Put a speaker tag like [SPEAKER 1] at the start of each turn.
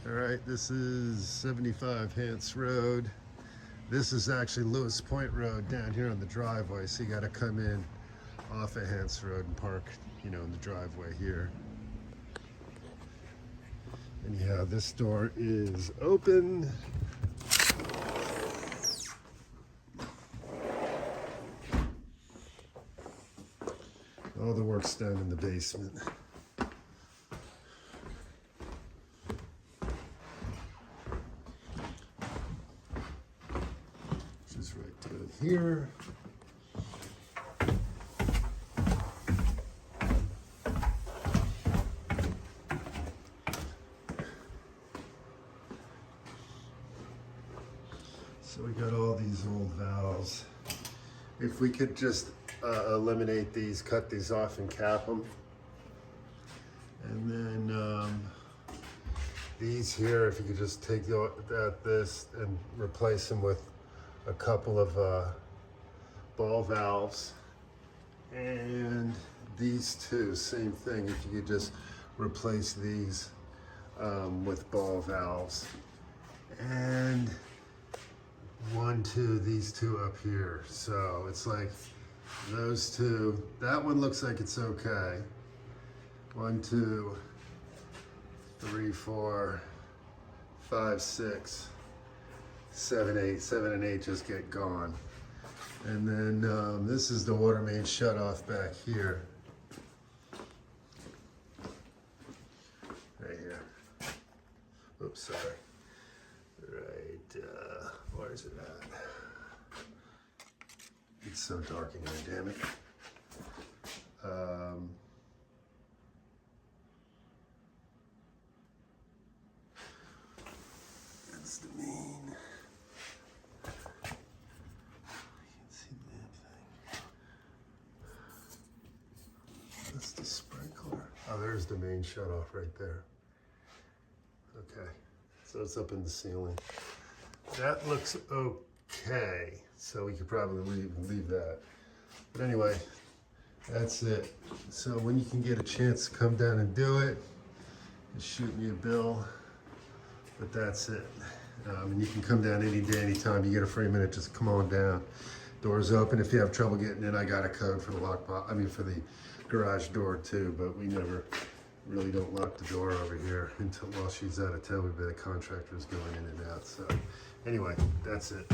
[SPEAKER 1] All right, this is 75 Hance Road. This is actually Lewis Point Road down here on the driveway, so you got to come in off of Hance Road and park, in the driveway here. And yeah, this door is open. All the work's done in the basement. Just right to here. So we got all these old valves. If we could just eliminate these, cut these off and cap them. And then these here, if you could just take this and replace them with a couple of ball valves. And these two, same thing, if you could just replace these with ball valves. And these two up here. So it's like those two. That one looks like it's okay. 1, 2, 3, 4, 5, 6, 7, 8. 7 and 8 just get gone. And then this is the water main shut off back here. Right here. Oops, sorry. Right, where's it at? It's so dark in here, damn it. That's the main. You can see the damn thing. That's the sprinkler. Oh, there's the main shut off right there. Okay, so it's up in the ceiling. That looks okay, so we could probably leave that. But anyway, that's it. So when you can get a chance to come down and do it, just shoot me a bill. But that's it. And you can come down any day, anytime. You get a free minute, just come on down. Door's open. If you have trouble getting in, I got a code for the for the garage door too, but we never really don't lock the door over here while she's out of town. The contractor's going in and out. So anyway, that's it.